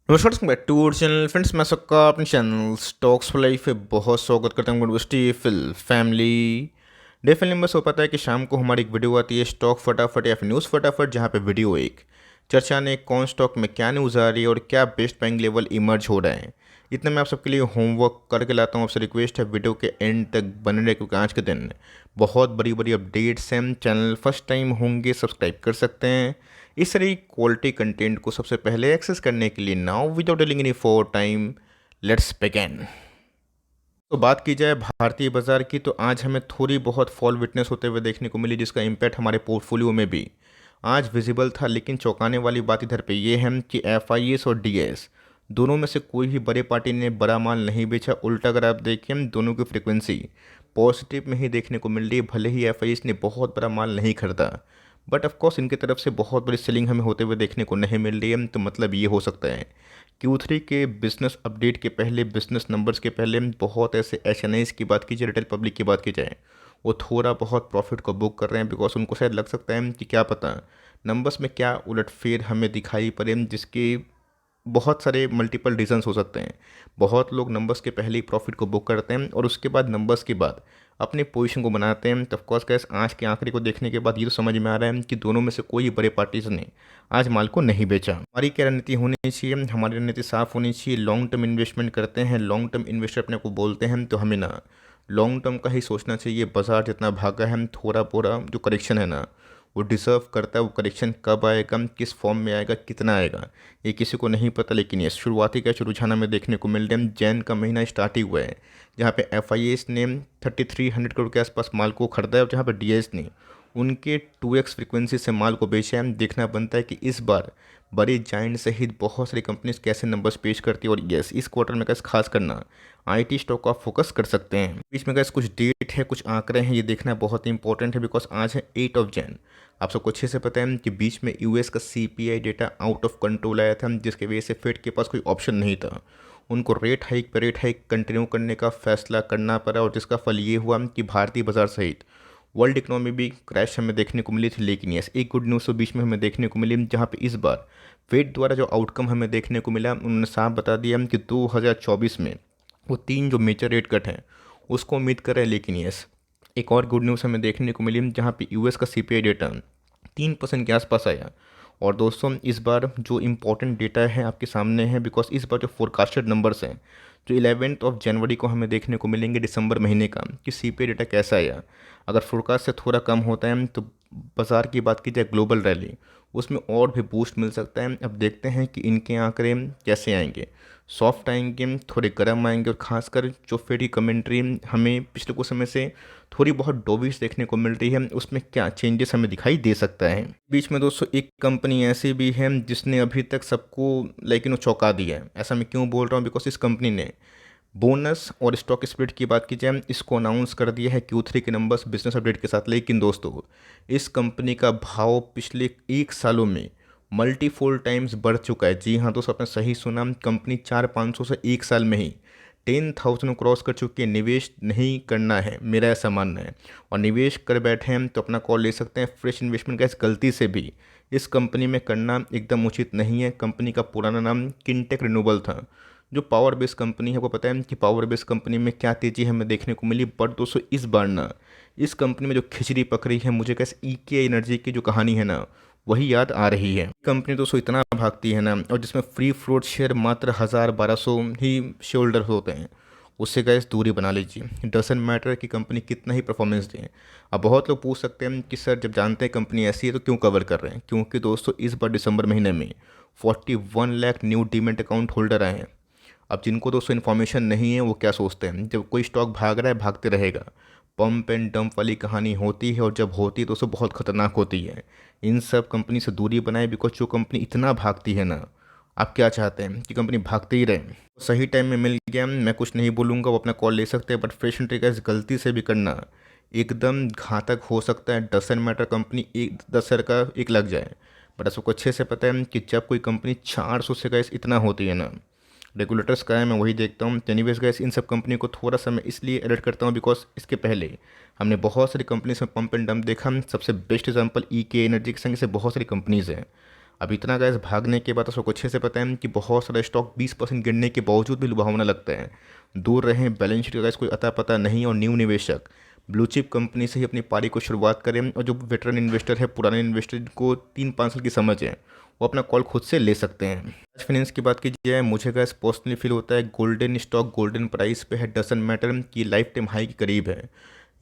नमस्कार back to our channel friends. मैं सबका अपने चैनल स्टॉक्स फॉर लाइफ पे बहुत स्वागत करता हूँ। यूनिवर्सिटी फिल फैमिली डे फिल बस हो पाता है कि शाम को हमारी एक वीडियो आती है स्टॉक फटाफट या फिर न्यूज़ फटाफट, जहाँ पे वीडियो एक चर्चा ने कौन स्टॉक में क्या न्यूज़ आ रही है और क्या बेस्ट बाइंग लेवल इमर्ज हो रहे हैं। इतना मैं आप सबके लिए होमवर्क करके लाता हूँ। आपसे रिक्वेस्ट है वीडियो के एंड तक बने रहे, क्योंकि आज के दिन बहुत बड़ी बड़ी अपडेट्स हैं। चैनल फर्स्ट टाइम होंगे सब्सक्राइब कर सकते हैं इस तरह क्वालिटी कंटेंट को सबसे पहले एक्सेस करने के लिए। Now without dealing any for time, let's begin. तो बात की जाए भारतीय बाजार की, तो आज हमें थोड़ी बहुत फॉल विटनेस होते हुए देखने को मिली, जिसका इम्पैक्ट हमारे पोर्टफोलियो में भी आज विजिबल था। लेकिन चौंकाने वाली बात इधर पे ये है कि एफआईएस और डीएस दोनों में से कोई भी बड़े पार्टी ने बड़ा माल नहीं बेचा। उल्टा अगर आप देखें, दोनों की फ्रिक्वेंसी पॉजिटिव में ही देखने को मिल रही है। भले ही एफआईएस ने बहुत बड़ा माल नहीं खरीदा, बट ऑफकोर्स इनकी तरफ से बहुत बड़ी सेलिंग हमें होते हुए देखने को नहीं मिल रही है। तो मतलब ये हो सकता है Q3 के बिजनेस अपडेट के पहले, बिजनेस नंबर्स के पहले बहुत ऐसे एचएनआईज की बात की जाए, रिटेल पब्लिक की बात की जाए, वो थोड़ा बहुत प्रॉफिट को बुक कर रहे हैं। बिकॉज उनको शायद लग सकता है कि क्या पता नंबर्स में क्या उलटफेर हमें दिखाई पड़े, जिसके बहुत सारे मल्टीपल रीजंस हो सकते हैं। बहुत लोग नंबर्स के पहले ही प्रॉफिट को बुक करते हैं और उसके बाद नंबर्स के बाद अपनी पोजीशन को बनाते हैं। तो ऑफकोर्स कैसे आज के आंकड़े को देखने के बाद ये तो समझ में आ रहा है कि दोनों में से कोई बड़े पार्टीज ने आज माल को नहीं बेचा। हमारी क्या रणनीति होनी चाहिए? हमारी रणनीति साफ होनी चाहिए। लॉन्ग टर्म इन्वेस्टमेंट करते हैं, लॉन्ग टर्म इन्वेस्टर अपने को बोलते हैं, तो हमें ना लॉन्ग टर्म का ही सोचना चाहिए। बाजार जितना भागा है, थोड़ा पूरा जो करेक्शन है ना, वो डिज़र्व करता है। वो करेक्शन कब आएगा, किस फॉर्म में आएगा, कितना आएगा, ये किसी को नहीं पता। लेकिन ये शुरुआती का रुझान हमें देखने को मिल रहा है। जैन का महीना स्टार्ट ही हुआ है, जहाँ पे एफआईएस ने 3300 करोड़ के आसपास माल को खरीदा है, और जहाँ पे डीएस ने उनके 2x फ्रिक्वेंसी से माल को बेचा है। देखना बनता है कि इस बार बड़े जाइंट सहित बहुत सारी कंपनीज कैसे नंबर्स पेश करती है। और यस, इस क्वार्टर में कैसे खास करना आईटी स्टॉक आप फोकस कर सकते हैं। बीच में कैसे कुछ डेट है, कुछ आंकड़े हैं, ये देखना बहुत ही इंपॉर्टेंट है। बिकॉज आज है 8 जैन। आप सबको अच्छे से पता है कि बीच में यूएस का CPI data out of control आया था, जिसकी वजह से फेड के पास कोई ऑप्शन नहीं था। उनको रेट हाइक पर रेट हाइक कंटिन्यू करने का फैसला करना पड़ा, और जिसका फल ये हुआ कि भारतीय बाजार सहित वर्ल्ड इकोनॉमी भी क्रैश हमें देखने को मिली थी। लेकिन यस, एक गुड न्यूज़ तो बीच में हमें देखने को मिली, जहाँ पे इस बार फेड द्वारा जो आउटकम हमें देखने को मिला, उन्होंने साफ बता दिया कि 2024 में वो 3 जो मेजर रेट कट हैं उसको उम्मीद कर रहे हैं। लेकिन यस, एक और गुड न्यूज़ हमें देखने को मिली, जहाँ पे यूएस का सीपीआई डेटा 3% के आसपास आया। और दोस्तों, इस बार जो इम्पोर्टेंट डेटा है आपके सामने है। बिकॉज इस बार जो फोरकास्टेड नंबर्स हैं, जो 11 जनवरी को हमें देखने को मिलेंगे दिसंबर महीने का, कि सीपीआई डेटा कैसा आया। अगर फोरकास्ट से थोड़ा कम होता है तो बाज़ार की बात की जाए ग्लोबल रैली, उसमें और भी बूस्ट मिल सकता है। अब देखते हैं कि इनके आंकड़े कैसे आएंगे। सॉफ्ट आएंगे, थोड़े गर्म आएंगे, और ख़ासकर जो फेड की कमेंट्री हमें पिछले कुछ समय से थोड़ी बहुत डोविश देखने को मिल रही है, उसमें क्या चेंजेस हमें दिखाई दे सकता है। बीच में दोस्तों एक कंपनी ऐसी भी है जिसने अभी तक सबको लेकिन चौंका दिया है। ऐसा मैं क्यों बोल रहा हूँ? बिकॉज इस कंपनी ने बोनस और स्टॉक स्प्लिट की बात की जाए, इसको अनाउंस कर दिया है Q3 के नंबर्स बिजनेस अपडेट के साथ। लेकिन दोस्तों, इस कंपनी का भाव पिछले 1 सालों में मल्टीफोल्ड टाइम्स बढ़ चुका है। जी हाँ दोस्तों, आपने सही सुना, कंपनी 400-500 से 1 साल में ही 10,000 क्रॉस कर चुकी है। निवेश नहीं करना है, मेरा ऐसा मानना है। और निवेश कर बैठे हैं तो अपना कॉल ले सकते हैं। फ्रेश इन्वेस्टमेंट का इस गलती से भी इस कंपनी में करना एकदम उचित नहीं है। कंपनी का पुराना नाम किनटेक रिन्यूएबल था, जो पावर बेस्ड कंपनी है। आपको पता है कि पावर बेस्ड कंपनी में क्या तेज़ी हमें देखने को मिली। बट दोस्तों, इस बार ना इस कंपनी में जो खिचड़ी पकड़ी है, मुझे कैसे ईके एनर्जी की जो कहानी है ना, वही याद आ रही है। कंपनी दोस्तों इतना भागती है ना, और जिसमें फ्री फ्लोट शेयर मात्र 1000-1200 ही शेयर होल्डर होते हैं, उससे गैस दूरी बना लीजिए। डजंट मैटर कि कंपनी कितना ही परफॉर्मेंस दे। अब बहुत लोग पूछ सकते हैं कि सर, जब जानते हैं कंपनी ऐसी है तो क्यों कवर कर रहे हैं? क्योंकि दोस्तों, इस बार दिसंबर महीने में 41 lakh new demat account holder आए हैं। अब जिनको दोस्तों इन्फॉर्मेशन नहीं है, वो क्या सोचते हैं, जब कोई स्टॉक भाग रहा है भागते रहेगा। पंप एंड डंप वाली कहानी होती है, और जब होती है दोस्तों बहुत खतरनाक होती है। इन सब कंपनी से दूरी बनाए। बिकॉज जो कंपनी इतना भागती है ना, आप क्या चाहते हैं कि कंपनी भागते ही रहे? सही टाइम में मिल गया, मैं कुछ नहीं बोलूँगा, वो अपना कॉल ले सकते हैं। बट फ्रेश एंट्री का इस गलती से भी करना एकदम घातक हो सकता है। डजंट मैटर कंपनी एक 10 का एक लग जाए, बट सबको अच्छे से पता है कि जब कोई कंपनी 400 से गैस इतना होती है ना, रेगुलेटर्स का है, मैं वही देखता हूँ। एनीवेज गैस, इन सब कंपनी को थोड़ा सा मैं इसलिए अलर्ट करता हूँ बिकॉज इसके पहले हमने बहुत सारी कंपनीज में पंप एंड डंप देखा। सबसे बेस्ट एग्जांपल ईके एनर्जी के संग से बहुत सारी कंपनीज हैं। अब इतना गैस भागने के बाद तो सबको अच्छे से पता है कि बहुत सारे स्टॉक 20% गिरने के बावजूद भी लुभावना लगता है। दूर रहें बैलेंस शीट का गैस कोई अता पता नहीं, और न्यू निवेशक ब्लू चिप कंपनी से ही अपनी पारी को शुरुआत करें, और जो वेटरन इन्वेस्टर है, पुराने इन्वेस्टर को 3-5 साल की समझ है, वो अपना कॉल खुद से ले सकते हैं। बजाज फाइनेंस की बात की जाए, मुझे गैस पर्सनली फील होता है गोल्डन स्टॉक गोल्डन प्राइस पे है, डजंट मैटर कि लाइफ टाइम हाई के करीब है।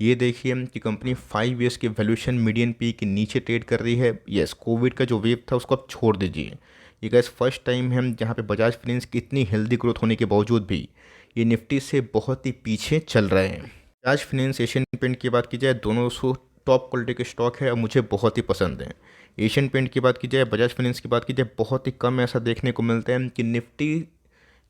ये देखिए कि कंपनी 5 ईयर्स के वैल्यूएशन मीडियन पी के नीचे ट्रेड कर रही है। यस, कोविड का जो वेव था उसको आप छोड़ दीजिए, ये गैस फर्स्ट टाइम है जहाँ पे बजाज फाइनेंस की इतनी हेल्दी ग्रोथ होने के बावजूद भी ये निफ्टी से बहुत ही पीछे चल रहे हैं। बजाज फाइनेंस, एशियन पेंट की बात की जाए, दोनों सो टॉप क्वालिटी के स्टॉक है और मुझे बहुत ही पसंद है। एशियन पेंट की बात की जाए, बजाज फाइनेंस की बात की जाए, बहुत ही कम ऐसा देखने को मिलता है कि निफ्टी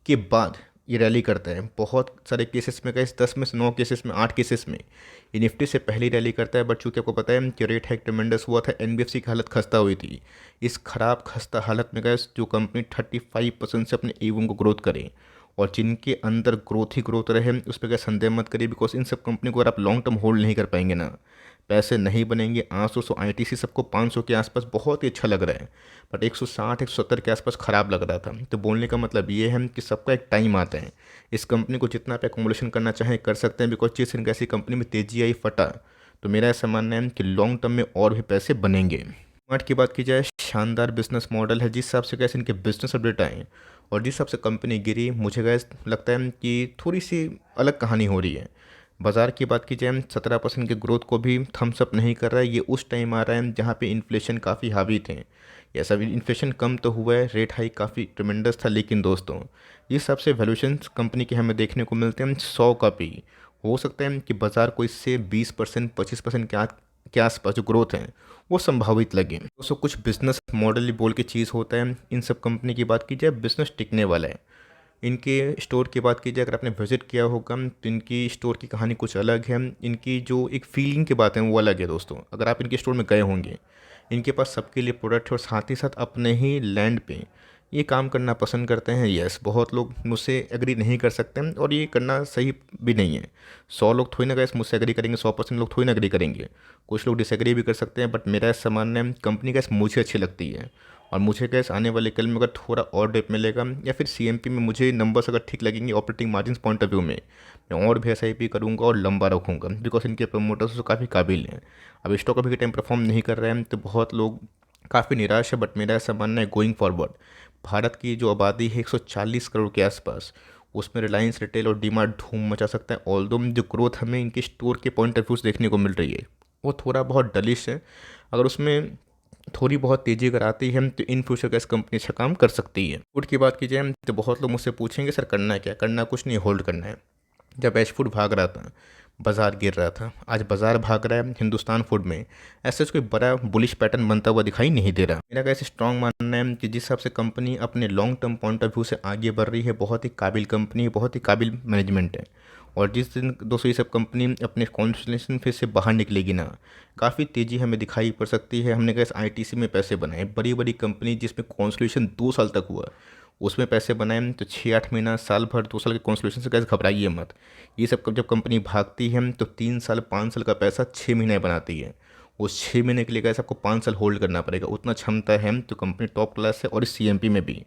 के बाद ये रैली करता है। बहुत सारे केसेस में गए 10 में से 9 केसेस में 8 केसेस में ये निफ्टी से पहले ही रैली करता है। बट चूँकि आपको पता है कि रेट हाइक ट्रेमेंडस हुआ था, एनबीएफसी की हालत खस्ता हुई थी। इस खराब खस्ता हालत में गए जो कंपनी 35% से अपने एवं को ग्रोथ करे, और जिनके अंदर ग्रोथ ही ग्रोथ रहे, उस पर क्या संदेह मत करिए, बिकॉज इन सब कंपनी को अगर आप लॉन्ग टर्म होल्ड नहीं कर पाएंगे ना, पैसे नहीं बनेंगे। 800 आईटीसी सबको 500 के आसपास बहुत ही अच्छा लग रहा है, बट 160 170 के आसपास ख़राब लग रहा था। तो बोलने का मतलब ये है कि सबका एक टाइम आता है। इस कंपनी को जितना आप एकोमोडेशन करना चाहें कर सकते हैं, बिकॉज जिस दिन ऐसी कंपनी में तेजी आई फटा, तो मेरा ऐसा मानना है कि लॉन्ग टर्म में और भी पैसे बनेंगे। स्मार्ट की बात की जाए, शानदार बिजनेस मॉडल है। जिस हिसाब से कैसे इनके बिजनेस अपडेट आए और जिस हिसाब से कंपनी गिरी, मुझे गैस लगता है कि थोड़ी सी अलग कहानी हो रही है। बाज़ार की बात की जाए, 17% की ग्रोथ को भी थम्स अप नहीं कर रहा है। ये उस टाइम आ रहा है जहाँ पे इन्फ्लेशन काफ़ी हावी थे। ये सब इन्फ्लेशन कम तो हुआ है, रेट हाई काफ़ी ट्रिमेंडस था, लेकिन दोस्तों ये सबसे वैल्यूएशन कंपनी के हमें देखने को मिलते हैं 100 का भी। हो सकता है कि बाज़ार को इससे 20% 25% के आसपास जो ग्रोथ है वो संभावित लगे। दोस्तों कुछ बिजनेस मॉडल ही बोल के चीज़ होता है। इन सब कंपनी की बात की जाए, बिजनेस टिकने वाला है। इनके स्टोर की बात की जाए, अगर आपने विज़िट किया होगा तो इनकी स्टोर की कहानी कुछ अलग है। इनकी जो एक फीलिंग की बात है वो अलग है दोस्तों। अगर आप इनके स्टोर में गए होंगे, इनके पास सबके लिए प्रोडक्ट है, और साथ ही साथ अपने ही लैंड पे ये काम करना पसंद करते हैं। यस, बहुत लोग मुझसे एग्री नहीं कर सकते हैं, और ये करना सही भी नहीं है। 100 लोग थोड़ी ना गैस मुझसे एग्री करेंगे, 100% लोग थोड़ी ना एग्री करेंगे। कुछ लोग डिसएग्री भी कर सकते हैं, बट मेरा ऐसा मानना है कंपनी गैस मुझे अच्छी लगती है। और मुझे गैस आने वाले कल में अगर थोड़ा और डेप मिलेगा, या फिर सीएमपी में मुझे नंबर्स अगर ठीक लगेंगे operating margin point of view में, मैं और भी एसआईपी करूँगा और लंबा रखूँगा, बिकॉज इनके प्रमोटर्स तो काफ़ी काबिल हैं। अब स्टॉक अभी के टाइम परफॉर्म नहीं कर रहे हैं तो बहुत लोग काफ़ी निराश है, बट मेरा ऐसा मानना है गोइंग फॉरवर्ड भारत की जो आबादी है 140 करोड़ के आसपास, उसमें रिलायंस रिटेल और डीमार्ट धूम मचा सकता है। ऑल्दो जो ग्रोथ हमें इनके स्टोर के पॉइंट ऑफ व्यू से देखने को मिल रही है वो थोड़ा बहुत डलिश है। अगर उसमें थोड़ी बहुत तेज़ी अगर आती है तो इन फ्यूचर गैस कंपनी अच्छा काम कर सकती है। फूड की बात की जाए तो बहुत लोग मुझसे पूछेंगे सर करना है क्या? करना कुछ नहीं, होल्ड करना है। जब एच फूड भाग रहा था, बाज़ार गिर रहा था, आज बाज़ार भाग रहा है हिंदुस्तान फूड में, ऐसे कोई बड़ा बुलिश पैटर्न बनता हुआ दिखाई नहीं दे रहा। मेरा कैसे स्ट्रॉन्ग मानना है कि जिस हिसाब से कंपनी अपने long term point of view से आगे बढ़ रही है, बहुत ही काबिल कंपनी है, बहुत ही काबिल मैनेजमेंट है। और जिस दिन दोस्तों ये सब कंपनी अपने कॉन्स्टलेशन फेज से बाहर निकलेगी ना, काफ़ी तेज़ी हमें दिखाई पड़ सकती है। हमने कैसे आईटीसी में पैसे बनाए, बड़ी बड़ी कंपनी जिसमें कॉन्स्टलेशन 2 साल तक हुआ, उसमें पैसे बनाए, तो 6-8 महीना साल भर 2 साल के कॉन्स्टलेशन से कैसे घबराइए मत। ये सब जब कंपनी भागती है तो 3 साल 5 साल का पैसा 6 महीने बनाती है। उस 6 महीने के लिए कैसे आपको 5 साल होल्ड करना पड़ेगा, उतना क्षमता है तो कंपनी टॉप क्लास है। और इस सीएमपी में भी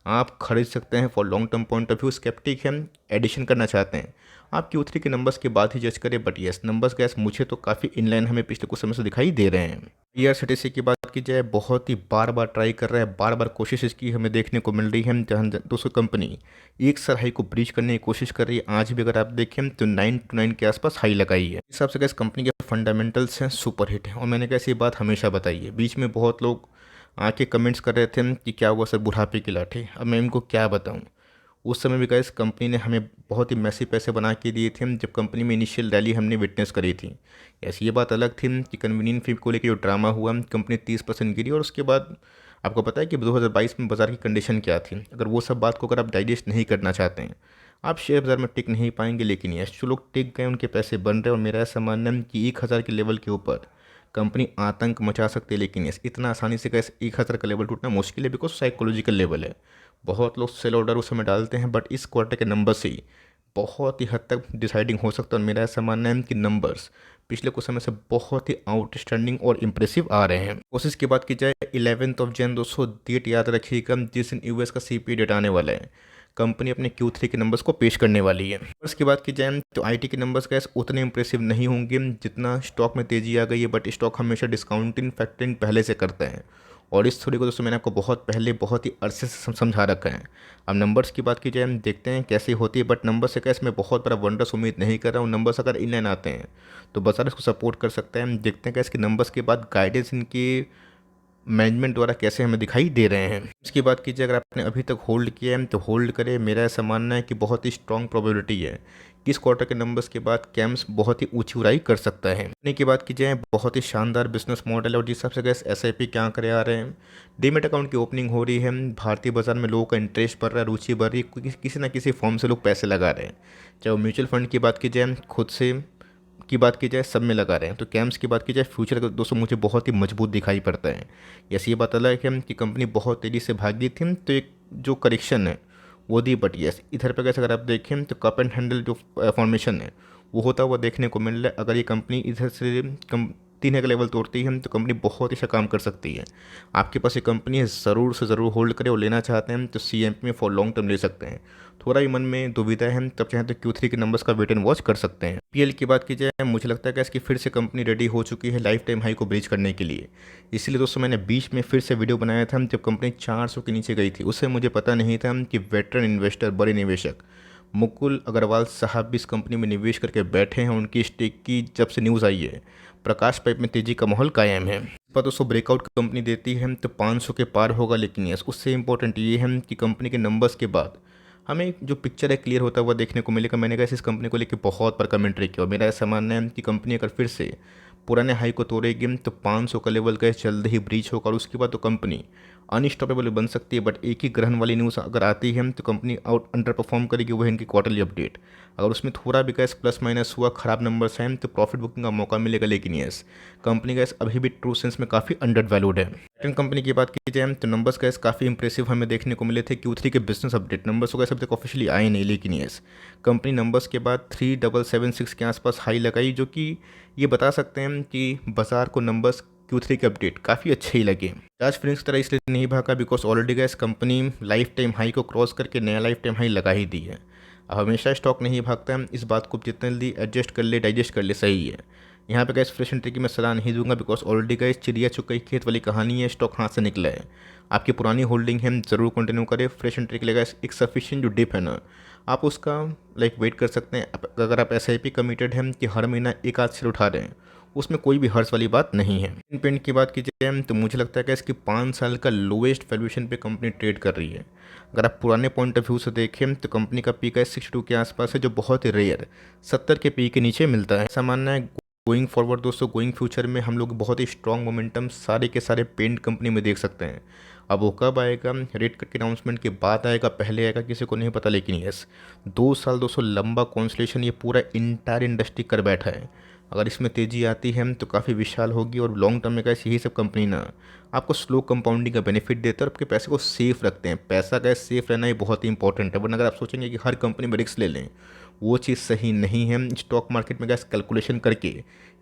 आप खरीद सकते हैं for long term point of view. Sceptic है, एडिशन करना चाहते हैं, आप Q3 के नंबर्स के बाद ही जज करें। बट यस, नंबर्स गैस मुझे तो काफ़ी इनलाइन हमें पिछले कुछ समय से दिखाई दे रहे हैं। ईआरसीटीसी की बात की जाए, बहुत ही बार बार ट्राई कर रहा है, बार बार कोशिश इसकी हमें देखने को मिल रही है। जहाँ दोस्तों कंपनी एक सर हाई को ब्रीच करने की कोशिश कर रही है। आज भी अगर आप देखें तो 9 के आसपास हाई लगाई है। इस हिसाब से गैस कंपनी के फंडामेंटल्स हैं सुपर हिट है। और मैंने कैसी बात हमेशा बताई है, बीच में बहुत लोग आके कमेंट्स कर रहे थे कि क्या हुआ सर बुढ़ापे की लाठी। अब मैं इनको क्या बताऊं, उस समय भी गाइस कंपनी ने हमें बहुत ही मैसी पैसे बना के दिए थे जब कंपनी में इनिशियल रैली हमने विटनेस करी थी। ऐसी ये बात अलग थी कि कन्वीनियंट फी को लेकर जो ड्रामा हुआ, कंपनी 30% गिरी, और उसके बाद आपको पता है कि 2022 में बाज़ार की कंडीशन क्या थी। अगर वो सब बात को अगर आप डाइजेस्ट नहीं करना चाहते हैं, आप शेयर बाज़ार में टिक नहीं पाएंगे। लेकिन यस, जो लोग टिक गए उनके पैसे बन रहे हैं। और मेरा ऐसा मानना है कि 1000 के लेवल के ऊपर कंपनी आतंक मचा सकती है। लेकिन यस, इतना आसानी से कैसे 1000 का लेवल टूटना मुश्किल है, बिकॉज साइकोलॉजिकल लेवल है। बहुत लोग सेल ऑर्डर उस समय डालते हैं, बट इस क्वार्टर के नंबर से ही बहुत ही हद तक डिसाइडिंग हो सकता है। और मेरा ऐसा मानना है कि नंबर्स पिछले कुछ समय से बहुत ही आउटस्टैंडिंग और इम्प्रेसिव आ रहे हैं। कोशिश की बात की जाए 11 दोस्तों, डेट याद रखिएगा जिस दिन यूएस का सीपीआई डेटा आने वाला है। कंपनी अपने Q3 के नंबर्स को पेश करने वाली है। नंबर्स की बात की जाए तो आईटी के नंबर्स कैसे उतने इंप्रेसिव नहीं होंगे जितना स्टॉक में तेजी आ गई है, बट स्टॉक हमेशा डिस्काउंटिंग फैक्टरिंग पहले से करते हैं। और इस थ्योरी को दोस्तों मैंने आपको बहुत पहले बहुत ही अरसे से समझा रखा है। अब नंबर्स की बात की जाए हम देखते हैं कैसी होती है, बट नंबर से कैसे मैं बहुत बड़ा वंडर्स उम्मीद नहीं कर रहा हूँ। नंबर्स अगर इनलाइन आते हैं तो बाजार इसको सपोर्ट कर सकते हैं। हम देखते हैं कैसे नंबर्स के बाद गाइडेंस इनकी मैनेजमेंट द्वारा कैसे हमें दिखाई दे रहे हैं। इसकी बात कीजिए अगर आपने अभी तक होल्ड किया है तो होल्ड करें। मेरा ऐसा मानना है कि बहुत ही स्ट्रॉन्ग प्रोबेबिलिटी है कि इस क्वार्टर के नंबर्स के बाद कैम्स बहुत ही ऊंची उड़ाई कर सकता है। कंपनी की बात की जाए बहुत ही शानदार बिजनेस मॉडल है और जिस हिसाब से गैस एसआईपी क्या करे आ रहे हैं, डीमेट अकाउंट की ओपनिंग हो रही है, भारतीय बाजार में लोगों का इंटरेस्ट बढ़ रहा है, रुचि बढ़ रही है, किसी ना किसी फॉर्म से लोग पैसे लगा रहे हैं। चाहे वो म्यूचुअल फंड की बात की जाए, खुद से की बात की जाए, सब में लगा रहे हैं। तो कैम्स की बात की जाए फ्यूचर का दोस्तों मुझे बहुत ही मजबूत दिखाई पड़ता है। यस, ये बात अलग है कि कंपनी बहुत तेज़ी से भागी थी तो एक जो करेक्शन है वो दी, बट यस इधर पर कैसे अगर आप देखें तो कप एंड हैंडल जो फॉर्मेशन है वो होता हुआ देखने को मिल रहा है। अगर ये कंपनी इधर से कम 3 का लेवल तोड़ती है तो कंपनी बहुत ही अच्छा काम कर सकती है। आपके पास ये कंपनी है, ज़रूर से ज़रूर होल्ड करें और लेना चाहते हैं तो सीएमपी में फॉर लॉन्ग टर्म ले सकते हैं। थोड़ा ही मन में दुविधा है तब चाहें तो Q3 के नंबर्स का वेट एंड वॉच कर सकते हैं। पीएल की बात की जाए मुझे लगता है कि इसकी फिर से कंपनी रेडी हो चुकी है लाइफ टाइम हाई को ब्रीच करने के लिए। इसीलिए दोस्तों मैंने बीच में फिर से वीडियो बनाया था जब कंपनी 400 के नीचे गई थी। उससे मुझे पता नहीं था कि वेटरन इन्वेस्टर, बड़े निवेशक मुकुल अग्रवाल साहब भी इस कंपनी में निवेश करके बैठे हैं। उनकी स्टेक की जब से न्यूज़ आई है प्रकाश पाइप में तेजी का माहौल कायम है। इस पर दोस्तों ब्रेकआउट कंपनी देती है तो 500 के पार होगा, लेकिन यस उससे इंपॉर्टेंट ये है कि कंपनी के नंबर्स के बाद हमें जो पिक्चर है क्लियर होता हुआ देखने को मिलेगा। मैंने कहा इस कंपनी को लेकर बहुत बार कमेंट्री किया और मेरा ऐसा मानना है कि कंपनी अगर फिर से पुराने हाई को तोड़ेगी तो 500 का लेवल गैस जल्द ही ब्रीच होगा और उसके बाद तो कंपनी अनस्टॉपेबल बन सकती है। बट एक ही ग्रहण वाली न्यूज़ अगर आती है तो कंपनी आउट अंडर परफॉर्म करेगी, वो है इनकी क्वार्टरली अपडेट। अगर उसमें थोड़ा भी गैस प्लस माइनस हुआ, खराब नंबर्स हैं तो प्रॉफिट बुकिंग का मौका मिलेगा, लेकिन यस कंपनी गैस अभी भी ट्रू सेंस में काफ़ी अंडर वैल्यूड है। सेकंड कंपनी की बात की जाए तो नंबर्स गैस काफ़ी इंप्रेसिव हमें देखने को मिले थे। Q3 के बिजनेस अपडेट नंबर्स वगैरह अब तक ऑफिशियली आए नहीं, लेकिन यस कंपनी नंबर्स के बाद 3776 के आसपास हाई लगाई, जो कि ये बता सकते हैं कि बाजार को नंबर्स Q3 के अपडेट काफ़ी अच्छे ही लगे। बजाज फिनिक्स की तरह इसलिए नहीं भागा because already gas company life time high को क्रॉस करके नया लाइफ टाइम हाई लगा ही दी है। अब हमेशा स्टॉक नहीं भागता है, इस बात को जितने जल्दी एडजस्ट कर ले, डाइजेस्ट कर ले, सही है। यहाँ पे गैस फ्रेश एंट्री की मैं सलाह नहीं दूंगा बिकॉज ऑलरेडी गैस चिड़िया चुग गई खेत वाली कहानी है, स्टॉक हाथ से निकला है। आपकी पुरानी होल्डिंग है ज़रूर कंटिन्यू करें। फ्रेश एंट्री के लिए गैस एक सफिशिएंट जो डिप है ना, आप उसका वेट कर सकते हैं। अगर आप SIP कमिटेड हैं कि हर महीना एक आध शेयर उठा रहे हैं, उसमें कोई भी हर्ष वाली बात नहीं है। इन पेंट की बात की जाए तो मुझे लगता है कि इसकी 5 साल का लोएस्ट वैल्यूएशन पे कंपनी ट्रेड कर रही है। अगर आप पुराने पॉइंट ऑफ व्यू से देखें तो कंपनी का पी का 62 के आसपास है, जो बहुत ही रेयर 70 के पी के नीचे मिलता है। ऐसा मानना है गोइंग फॉरवर्ड दोस्तों, गोइंग फ्यूचर में हम लोग बहुत ही स्ट्रॉन्ग मोमेंटम सारे के सारे पेंट कंपनी में देख सकते हैं। अब वो कब आएगा, रेट कट के अनाउंसमेंट के बाद आएगा, पहले आएगा, किसी को नहीं पता, लेकिन यस 2 साल दोस्तों लंबा कॉन्सलेशन ये पूरा इंटायर इंडस्ट्री कर बैठा है। अगर इसमें तेज़ी आती है तो काफ़ी विशाल होगी और लॉन्ग टर्म में कैसे यही सब कंपनी ना आपको स्लो कंपाउंडिंग का बेनिफिट देते हैं और आपके पैसे को सेफ रखते हैं। पैसा का सेफ रहना ही बहुत ही इंपॉर्टेंट है, वरना अगर आप सोचेंगे कि हर कंपनी में रिस्क ले लें, वो चीज़ सही नहीं है। स्टॉक मार्केट में गैस कैलकुलेशन करके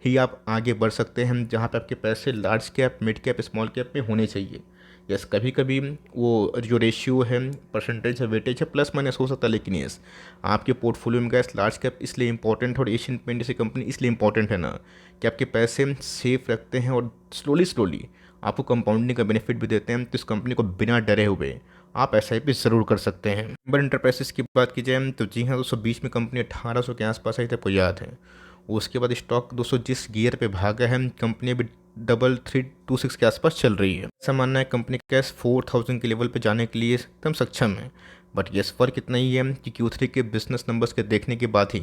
ही आप आगे बढ़ सकते हैं, जहाँ पे आपके पैसे large cap, mid cap, small cap में होने चाहिए। यस कभी कभी वो जो रेशियो है, परसेंटेज है, वेटेज है, प्लस माइनस हो सकता है, लेकिन यस आपके पोर्टफोलियो में गैस लार्ज कैप इसलिए इंपॉर्टेंट है और एशियन पेंट जैसी कंपनी इसलिए इंपॉर्टेंट है ना कि आपके पैसे सेफ रखते हैं और स्लोली आपको कंपाउंडिंग का बेनिफिट भी देते हैं। तो इस कंपनी को बिना डरे हुए आप SIP ज़रूर कर सकते हैं। बट इंटरप्राइजेस की बात की जाए तो जी हाँ 220 में कंपनी 1800 के आसपास आई थी, आपको याद है। उसके बाद स्टॉक 200 जिस गियर पे भागा है, कंपनी अभी 3326 के आसपास चल रही है। ऐसा मानना है कंपनी कैश 4000 के लेवल पे जाने के लिए एकदम सक्षम है। बट यस फर्क इतना ही है कि Q3 के बिजनेस नंबर्स के देखने के बाद ही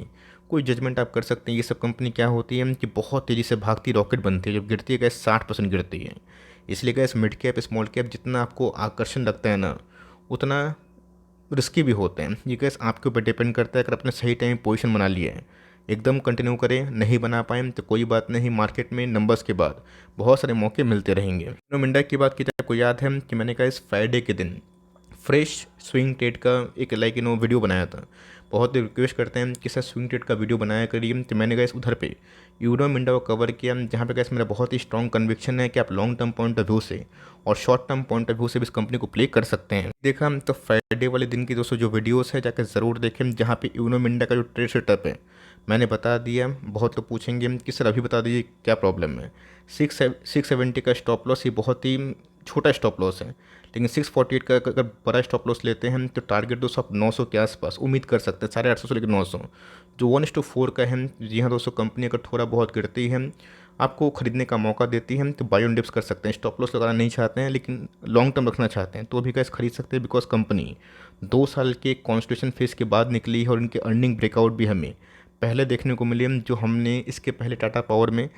कोई जजमेंट आप कर सकते हैं। ये सब कंपनी क्या होती है कि बहुत तेज़ी से भागती रॉकेट बनती है, जब गिरती है गैस 60% गिरती है। इसलिए gas mid cap, small cap जितना आपको आकर्षण लगता है ना, उतना रिस्की भी होते हैं। ये गैस आपके ऊपर डिपेंड करता है। अगर आपने सही टाइम पोजीशन बना लिया है, एकदम कंटिन्यू करें, नहीं बना पाए तो कोई बात नहीं, मार्केट में नंबर्स के बाद बहुत सारे मौके मिलते रहेंगे। मिंडा की बात की जाए, आपको याद है कि मैंने कहा इस फ्राइडे के दिन फ्रेश स्विंग ट्रेड का एक वीडियो बनाया था। बहुत रिक्वेस्ट करते हैं कि सर स्विंग ट्रेड का वीडियो बनाया करिए, तो मैंने गैस उधर पे यूरो मिंडा को कवर किया, जहाँ पे गैस मेरा बहुत ही स्ट्रॉन्ग कन्विक्शन है कि आप long term point of view से और short term point of view से भी इस कंपनी को प्ले कर सकते हैं। देखा तो फ्राइडे वाले दिन की दोस्तों जो वीडियोस है जाकर ज़रूर देखें, जहाँ पे यूनो मिंडा का जो ट्रेड सेटअप है मैंने बता दिया। बहुत लोग पूछेंगे कि सर अभी बता दीजिए क्या प्रॉब्लम है। 670 का स्टॉप लॉस ये बहुत ही छोटा स्टॉप लॉस है, लेकिन 648 का अगर बड़ा स्टॉप लॉस लेते हैं तो टारगेट दोस्तों आप 900 के आसपास उम्मीद कर सकते हैं, 850 से लेकर 900 जो 1:4 का है। जी हाँ दोस्तों, कंपनी अगर थोड़ा बहुत गिरती है आपको खरीदने का मौका देती है तो बाय ऑन डिप्स कर सकते हैं। स्टॉप लॉस लगाना नहीं चाहते हैं लेकिन लॉन्ग टर्म रखना चाहते हैं तो भी कैसे खरीद सकते हैं, बिकॉज कंपनी 2 साल के कॉन्स्टिट्यूशन फेज के बाद निकली है और इनके अर्निंग ब्रेकआउट भी हमें पहले देखने को मिली जो हमने इसके पहले टाटा पावर में,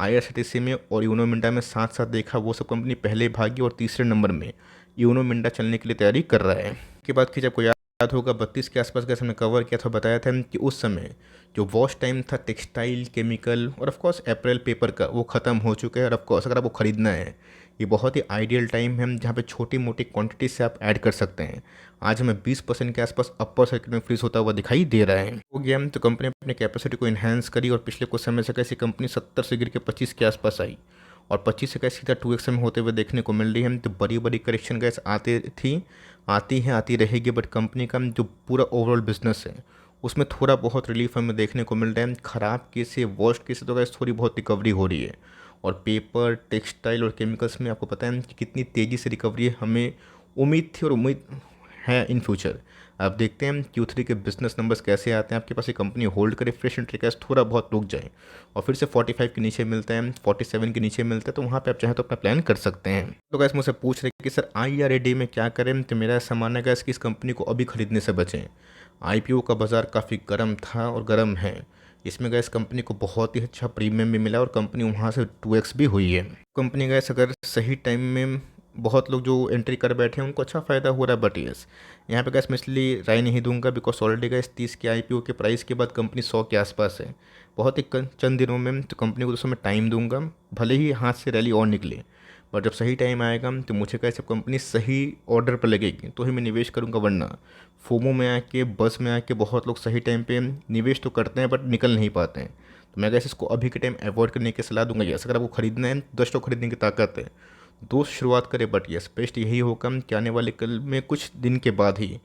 IRCTC में और यूनो मिंडा में साथ साथ देखा। वो सब कंपनी पहले भागी और तीसरे नंबर में यूनो मिंडा चलने के लिए तैयारी कर रहा है। के बाद की जब को याद होगा 32 के आसपास का हमने कवर किया था, बताया था कि उस समय जो वॉश टाइम था टेक्सटाइल, केमिकल और ऑफकोर्स अप्रैल पेपर का वो ख़त्म हो चुका है। और ऑफकोर्स अगर आपको ख़रीदना है ये बहुत ही आइडियल टाइम है जहाँ पे छोटी मोटी क्वांटिटी से आप ऐड कर सकते हैं। आज हमें 20% के आसपास अपर सर्किट में फ्रीज होता हुआ दिखाई दे रहा है। हो गया तो कंपनी अपने कैपेसिटी को इन्हांस करी और पिछले कुछ समय से कैसी कंपनी 70 से गिर के 25 के आसपास आई और 25 से कैसे सीधा 2x में होते हुए देखने को मिल रही है। तो बड़ी बड़ी करेक्शन गैस आती रहेगी, बट कंपनी का जो पूरा ओवरऑल बिजनेस है उसमें थोड़ा बहुत रिलीफ हमें देखने को मिल रहा है। ख़राब केस से वर्स्ट केस से तो गैस थोड़ी बहुत रिकवरी हो रही है और पेपर, टेक्सटाइल और केमिकल्स में आपको पता है कि कितनी तेज़ी से रिकवरी हमें उम्मीद थी और उम्मीद है इन फ्यूचर। अब देखते हैं Q3 के बिजनेस नंबर्स कैसे आते हैं। आपके पास ये कंपनी होल्ड करे, फ्रेश एंट्री कैश थोड़ा बहुत रुक जाए और फिर से 45 के नीचे मिलता है, 47 के नीचे मिलता है, तो वहाँ पे आप चाहें तो अपना प्लान कर सकते हैं। तो गैस मुझसे पूछ रहे कि सर IRA डे में क्या करें, तो मेरा ऐसा मानना है गैस कि इस कंपनी को अभी खरीदने से बचें। IPO का बाज़ार काफ़ी गर्म था और गर्म है, इसमें गैस कंपनी को बहुत ही अच्छा प्रीमियम भी मिला और कंपनी वहाँ से 2x भी हुई है। कंपनी गैस अगर सही टाइम में बहुत लोग जो एंट्री कर बैठे हैं उनको अच्छा फ़ायदा हो रहा है, बट यस यहाँ पे गैस मैं इसलिए राय नहीं दूंगा बिकॉज ऑलरेडी गैस 30 के IPO के प्राइस के बाद कंपनी 100 के आसपास है। बहुत ही चंद दिनों में तो कंपनी को दोस्तों मैं टाइम दूंगा, भले ही हाथ से रैली और निकले, बट जब सही टाइम आएगा तो मुझे कैसे कंपनी सही ऑर्डर पर लगेगी तो ही मैं निवेश करूंगा। वरना फोमो में आके, बस में आके बहुत लोग सही टाइम पे निवेश तो करते हैं बट निकल नहीं पाते हैं। तो मैं कैसे इसको अभी के टाइम अवॉइड करने की सलाह दूंगा। यस, अगर आपको खरीदना है 10 तो खरीदने की ताकत है, दोस्त शुरुआत करें, बट यस बेस्ट यही होगा कि आने वाले कल में कुछ दिन के बाद ही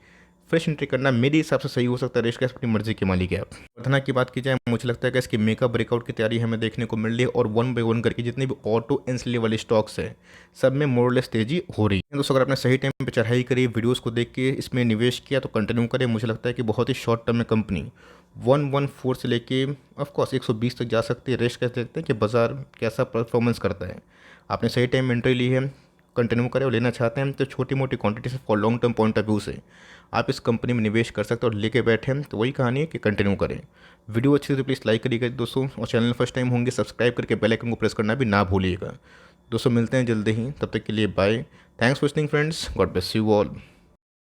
फ्रेश एंट्री करना मेरे हिसाब से सही हो सकता है। रेश का अपनी मर्जी के मालिक है आप। वर्धना की बात की जाए, मुझे लगता है कि इसकी मेकअप ब्रेकआउट की तैयारी हमें देखने को मिल रही है और 1 बाय 1 करके जितने भी ऑटो एंसिलरी वाले स्टॉक्स है सब में मोरलेस तेजी हो रही है। दोस्तों अगर आपने सही टाइम पे चढ़ाई करी, वीडियोस को देख के इसमें निवेश किया तो कंटिन्यू करें। मुझे लगता है कि बहुत ही शॉर्ट टर्म में कंपनी 114 से लेके ऑफकोर्स 120 तक जा सकती है। रेश कैसे देखते हैं कि बाजार कैसा परफॉर्मेंस करता है। आपने सही टाइम में एंट्री ली है, कंटिन्यू करें और लेना चाहते हैं तो छोटी मोटी क्वांटिटी से for long term point of view से आप इस कंपनी में निवेश कर सकते हैं और लेके बैठे हैं तो वही कहानी है कि कंटिन्यू करें। वीडियो अच्छी तो प्लीज़ लाइक करिएगा दोस्तों, और चैनल फर्स्ट टाइम होंगे सब्सक्राइब करके बेल आइकन को प्रेस करना भी ना भूलिएगा। दोस्तों मिलते हैं जल्दी ही, तब तक के लिए bye. Thanks for listening friends, God bless you all.